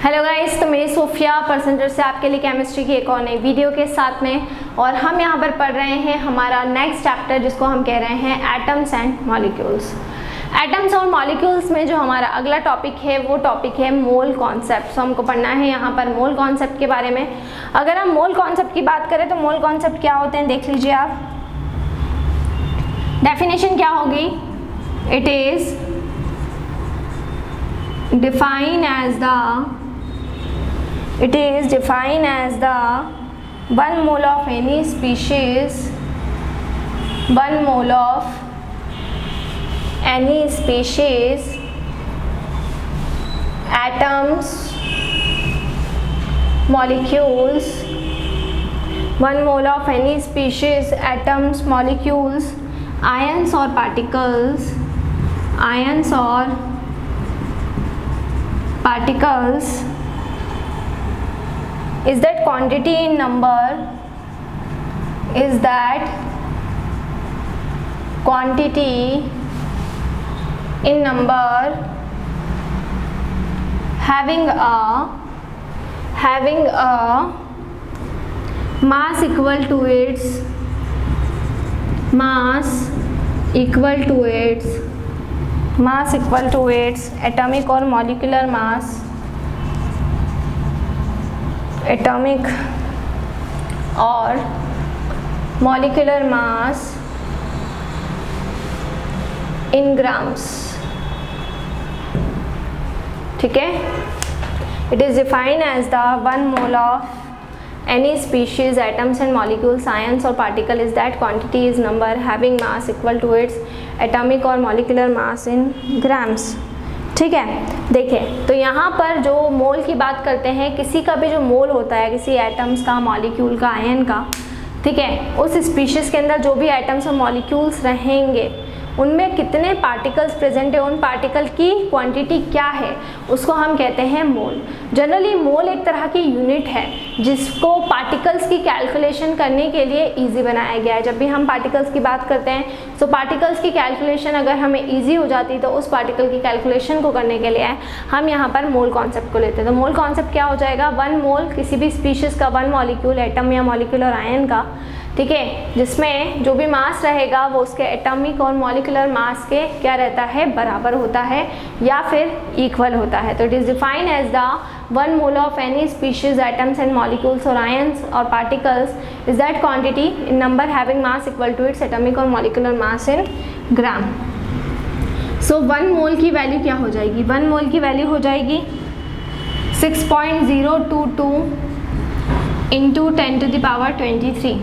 Hello guys, तो मेरी Sophia परसेंटर से आपके लिए केमिस्ट्री की एक और नई वीडियो के साथ में, और हम यहाँ पर पढ़ रहे हैं हमारा नेक्स्ट चैप्टर जिसको हम कह रहे हैं एटम्स एंड मॉलिक्यूल्स। एटम्स और मॉलिक्यूल्स में जो हमारा अगला टॉपिक है वो टॉपिक है मोल कॉन्सेप्ट। सो हमको पढ़ना है यहाँ पर मोल कॉन्सेप्ट के बारे में। अगर हम मोल कॉन्सेप्ट की बात करें तो मोल कॉन्सेप्ट क्या होते हैं देख लीजिए आप। डेफिनेशन क्या होगी? It is defined as the 1 mole of any species, 1 mole of any species, atoms, molecules, 1 mole of any species, atoms, molecules, ions or particles, is that quantity in number, having a mass equal to its atomic or molecular mass, in grams। ठीक है, it is defined as the 1 mole of any species, atoms and molecules, ions or particle is that quantity is number having mass equal to its atomic or molecular mass in grams। ठीक है, देखिए तो यहाँ पर जो मोल की बात करते हैं, किसी का भी जो मोल होता है, किसी एटम्स का, मॉलिक्यूल का, आयन का, ठीक है, उस स्पीशीज़ के अंदर जो भी एटम्स और मॉलिक्यूल्स रहेंगे उनमें कितने पार्टिकल्स प्रेजेंट है, उन पार्टिकल की क्वांटिटी क्या है, उसको हम कहते हैं मोल। जनरली मोल एक तरह की यूनिट है जिसको पार्टिकल्स की कैलकुलेशन करने के लिए इजी बनाया गया है। जब भी हम पार्टिकल्स की बात करते हैं तो पार्टिकल्स की कैलकुलेशन अगर हमें इजी हो जाती तो उस पार्टिकल की कैलकुलेशन को करने के लिए हम यहाँ पर मोल कॉन्सेप्ट को लेते हैं। तो मोल कॉन्सेप्ट क्या हो जाएगा? 1 मोल किसी भी स्पीशीज़ का, 1 मॉलिक्यूल, एटम या मॉलिक्यूल और आयन का, ठीक है, जिसमें जो भी मास रहेगा वो उसके एटॉमिक और मॉलिक्यूलर मास के क्या रहता है? बराबर होता है या फिर इक्वल होता है। तो it is defined as the 1 mole of any species, atoms and molecules और आयंस और particles is that quantity in number having mass equal to its atomic और molecular mass in gram. So 1 mole की value क्या हो जाएगी? 1 mole की value हो जाएगी 6.022 इंटू 10⁻23।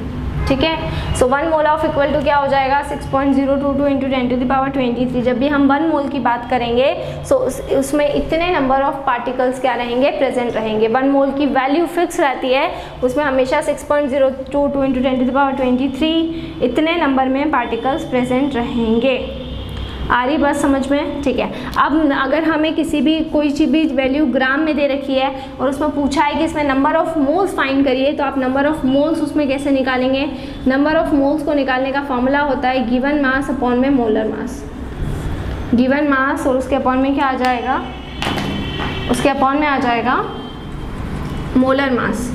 ठीक है, सो 1 मोल ऑफ इक्वल टू क्या हो जाएगा? 6.022 इंटू 10⁻23। जब भी हम 1 मोल की बात करेंगे सो उसमें इतने नंबर ऑफ पार्टिकल्स क्या रहेंगे? प्रेजेंट रहेंगे। 1 मोल की वैल्यू फिक्स रहती है, उसमें हमेशा 6.022 इंटू 10⁻23 इतने नंबर में पार्टिकल्स प्रेजेंट रहेंगे। आ रही बात समझ में? ठीक है, अब अगर हमें किसी भी कोई चीज़ भी वैल्यू ग्राम में दे रखी है और उसमें पूछा है कि इसमें नंबर ऑफ मोल्स फाइंड करिए, तो आप नंबर ऑफ मोल्स उसमें कैसे निकालेंगे? नंबर ऑफ मोल्स को निकालने का फॉर्मूला होता है गिवन मास अपॉन में मोलर मास। गिवन मास और उसके अपॉन में क्या आ जाएगा? उसके अपॉन में आ जाएगा मोलर मास।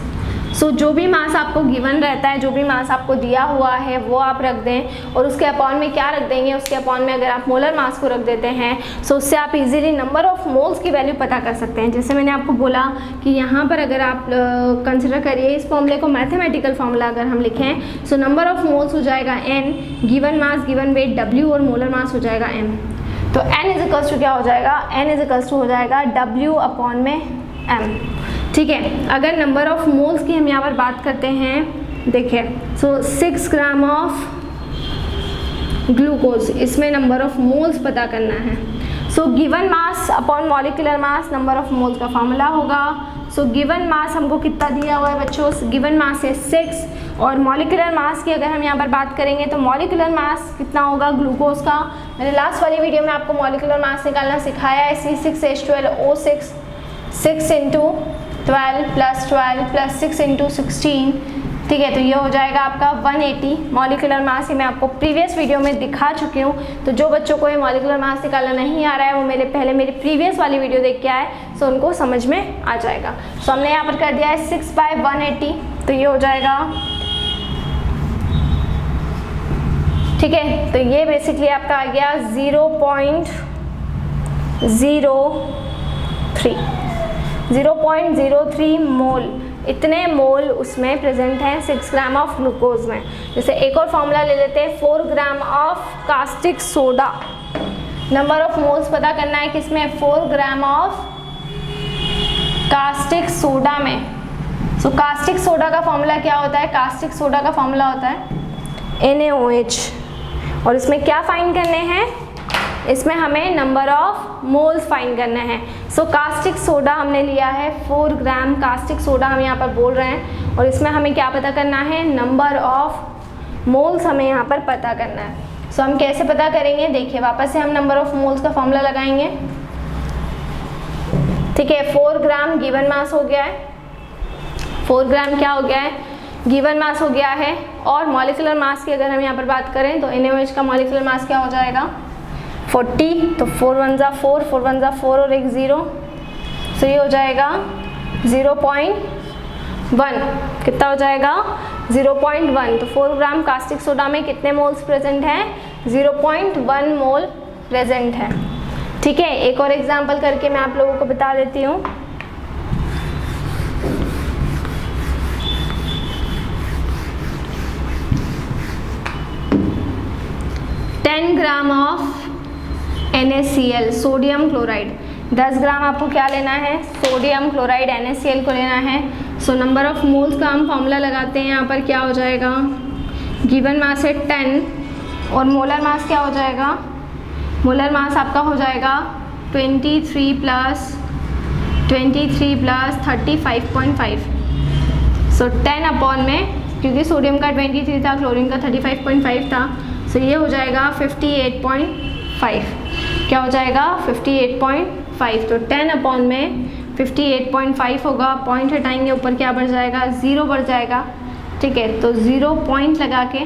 सो जो भी मास आपको गिवन रहता है, जो भी मास आपको दिया हुआ है वो आप रख दें, और उसके अपॉन में क्या रख देंगे? उसके अपॉन में अगर आप मोलर मास को रख देते हैं सो उससे आप इजीली नंबर ऑफ मोल्स की वैल्यू पता कर सकते हैं। जैसे मैंने आपको बोला कि यहाँ पर अगर आप कंसिडर करिए इस फॉर्मूले को, मैथमेटिकल फॉर्मूला अगर हम लिखें सो नंबर ऑफ मोल्स हो जाएगा n, given mass, given weight w और मोलर मास हो जाएगा m। तो n इज इक्वल्स टू क्या हो जाएगा? n इज इक्वल्स टू हो जाएगा w अपॉन में m। ठीक है, अगर नंबर ऑफ मोल्स की हम यहाँ पर बात करते हैं, देखिए सो 6 ग्राम ऑफ ग्लूकोज, इसमें नंबर ऑफ मोल्स पता करना है। So given mass upon molecular mass, number of moles का फॉर्मूला होगा। सो गिवन मास हमको कितना दिया हुआ है बच्चों? गिवन मास है 6, और मॉलिक्यूलर मास की अगर हम यहाँ पर बात करेंगे तो मॉलिक्यूलर मास कितना होगा ग्लूकोज का? मैंने लास्ट वाली वीडियो में आपको मॉलिक्यूलर मास निकालना सिखाया है, C6H12O6, 6 × 12 + 12 + 6 × 16 ठीक है, तो ये हो जाएगा आपका 180 मॉलिक्यूलर मास। ये मैं आपको प्रीवियस वीडियो में दिखा चुकी हूँ, तो जो बच्चों को ये मॉलिक्यूलर मास निकालना नहीं आ रहा है वो मेरी प्रीवियस वाली वीडियो देख के आए, सो उनको समझ में आ जाएगा। सो हमने यहाँ पर कर दिया है 6/180, तो ये हो जाएगा, ठीक है। तो ये बेसिकली आपका आ गया 0.03 मोल, इतने मोल उसमें प्रेजेंट हैं 6 ग्राम ऑफ ग्लूकोज में। जैसे एक और फॉर्मूला ले लेते हैं, 4 gram of caustic soda. Number of moles पता करना है किसमें, 4 ग्राम ऑफ कास्टिक सोडा में। सो कास्टिक सोडा का फॉर्मूला क्या होता है, कास्टिक सोडा का फॉर्मूला होता है NaOH, और इसमें क्या फाइंड करने हैं, इसमें हमें नंबर ऑफ मोल्स फाइंड करना है। सो कास्टिक सोडा हमने लिया है 4 ग्राम कास्टिक सोडा हम यहाँ पर बोल रहे हैं, और इसमें हमें क्या पता करना है, नंबर ऑफ मोल्स हमें यहाँ पर पता करना है। सो हम कैसे पता करेंगे, देखिए वापस से हम नंबर ऑफ मोल्स का फॉर्मूला लगाएंगे, ठीक है। 4 ग्राम गिवन मास हो गया है, 4 ग्राम क्या हो गया है, गिवन मास हो गया है। और मॉलिक्यूलर मास की अगर हम यहाँ पर बात करें तो NaOH का मॉलिक्यूलर मास क्या हो जाएगा, 40, तो 4 1 जा 4, 4 1 जा 4 और एक 0, तो ये हो जाएगा 0.1, कितना हो जाएगा 0.1। तो 4 ग्राम कास्टिक सोडा में कितने मोल्स प्रेजेंट हैं, 0.1 मोल प्रेजेंट है, ठीक है। एक और एग्जांपल करके मैं आप लोगों को बता देती हूँ। Gram of NaCl sodium chloride, 10 ग्राम आपको क्या लेना है, सोडियम क्लोराइड NaCl को लेना है। सो नंबर ऑफ मोल्स का हम फॉर्मूला लगाते हैं, यहाँ पर क्या हो जाएगा, गिवन मास है 10 और मोलर मास क्या हो जाएगा, मोलर मास आपका हो जाएगा 23 प्लस 35.5। सो 10 अपॉन में, क्योंकि सोडियम का 23 था, क्लोरीन का 35.5 था, सो ये हो जाएगा 58.5। क्या हो जाएगा 58.5। तो 10 अपॉन में 58.5 होगा, पॉइंट हटाएंगे, ऊपर क्या बढ़ जाएगा, 0 बढ़ जाएगा, ठीक है। तो 0 पॉइंट लगा के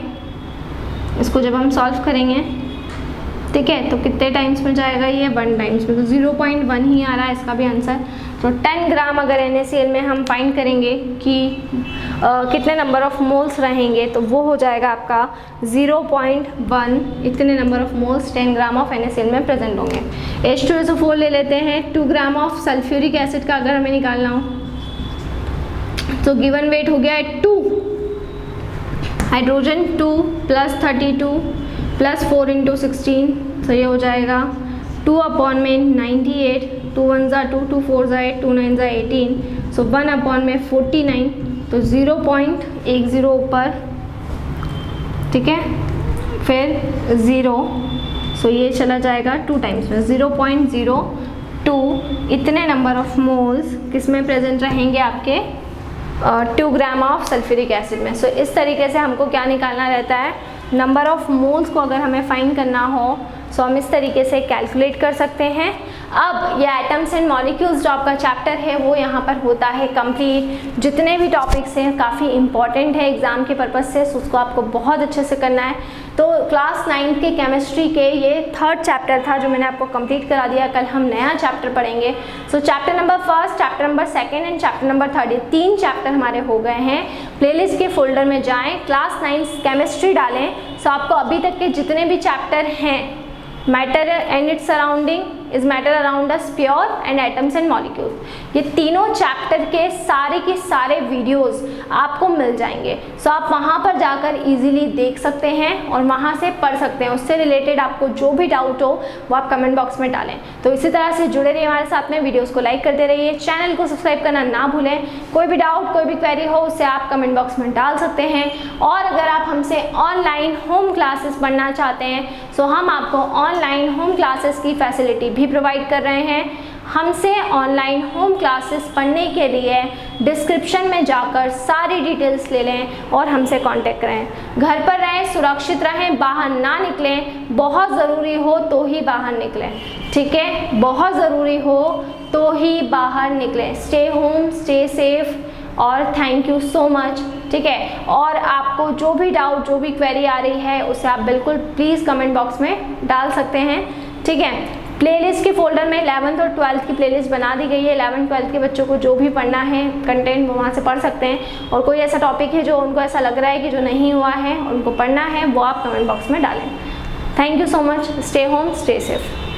इसको जब हम सॉल्व करेंगे, ठीक है, तो कितने टाइम्स में जाएगा, ये 1 टाइम्स में, तो 0.1 ही आ रहा है इसका भी आंसर। तो 10 ग्राम अगर NaCl में हम फाइंड करेंगे कि कितने नंबर ऑफ मोल्स रहेंगे, तो वो हो जाएगा आपका 0.1, इतने number of moles 10 gram of NaCl में प्रेजेंट होंगे। H2SO4 ले लेते हैं, 2 ग्राम ऑफ सल्फ्यूरिक एसिड का अगर हमें निकालना हो, तो गिवन वेट हो गया है 2, हाइड्रोजन 2 प्लस 32 प्लस 4 × 16, तो ये हो जाएगा 2 अपॉन में 98, 2 1 जा 2, 2 4 जा 8, 2 9 जा 18, सो 1 अपॉन में 49, तो 0.10 ऊपर, ठीक है, फिर 0, सो ये चला जाएगा 2 टाइम्स में, 0.02 इतने नंबर ऑफ मोल्स किसमें प्रेजेंट रहेंगे, आपके 2 ग्राम ऑफ सल्फ्यूरिक एसिड में। सो इस तरीके से हमको क्या निकालना रहता है, नंबर ऑफ मोल्स को अगर हमें फाइंड करना हो, सो हम इस तरीके से कैलकुलेट कर सकते हैं। अब ये एटम्स एंड मॉलिक्यूल्स जो आपका चैप्टर है वो यहाँ पर होता है कंप्लीट। जितने भी टॉपिक्स हैं काफ़ी इंपॉर्टेंट है एग्जाम के पर्पज़ से, सो उसको आपको बहुत अच्छे से करना है। तो क्लास 9 के केमिस्ट्री के ये 3rd चैप्टर था जो मैंने आपको कंप्लीट करा दिया। कल हम नया चैप्टर पढ़ेंगे। सो chapter number 1, chapter number 2 and chapter number 3, ये 3 चैप्टर हमारे हो गए हैं। प्लेलिस्ट के फोल्डर में जाएँ, क्लास 9 केमिस्ट्री डालें, सो आपको अभी तक के जितने भी चैप्टर हैं, matter and its surrounding, is matter around us, pure and atoms and molecules, ये तीनों चैप्टर के सारे वीडियोस आपको मिल जाएंगे। सो आप वहाँ पर जाकर इजीली देख सकते हैं और वहाँ से पढ़ सकते हैं। उससे रिलेटेड आपको जो भी डाउट हो वो आप कमेंट बॉक्स में डालें। तो इसी तरह से जुड़े रहिए हमारे साथ में, वीडियोस को लाइक करते रहिए, चैनल को सब्सक्राइब करना ना भूलें। कोई भी डाउट, कोई भी क्वेरी हो उसे आप कमेंट बॉक्स में डाल सकते हैं। और अगर आप हमसे ऑनलाइन होम क्लासेस पढ़ना चाहते हैं, सो हम आपको ऑनलाइन होम क्लासेस की फैसिलिटी भी प्रोवाइड कर रहे हैं। हमसे ऑनलाइन होम क्लासेस पढ़ने के लिए डिस्क्रिप्शन में जाकर सारी डिटेल्स ले लें और हमसे कांटेक्ट करें। घर पर रहें, सुरक्षित रहें, बाहर ना निकलें, बहुत ज़रूरी हो तो ही बाहर निकलें, ठीक है, बहुत ज़रूरी हो तो ही बाहर निकलें। स्टे होम, स्टे सेफ और थैंक यू सो मच। ठीक है। और आपको जो भी डाउट, जो भी क्वेरी आ रही है उसे आप बिल्कुल प्लीज़ कमेंट बॉक्स में डाल सकते हैं, ठीक है। प्लेलिस्ट के फोल्डर में 11th और 12th की प्लेलिस्ट बना दी गई है। 11th 12th के बच्चों को जो भी पढ़ना है कंटेंट वो वहाँ से पढ़ सकते हैं, और कोई ऐसा टॉपिक है जो उनको ऐसा लग रहा है कि जो नहीं हुआ है उनको पढ़ना है, वो आप कमेंट बॉक्स में डालें। Thank you so much. Stay home, stay safe.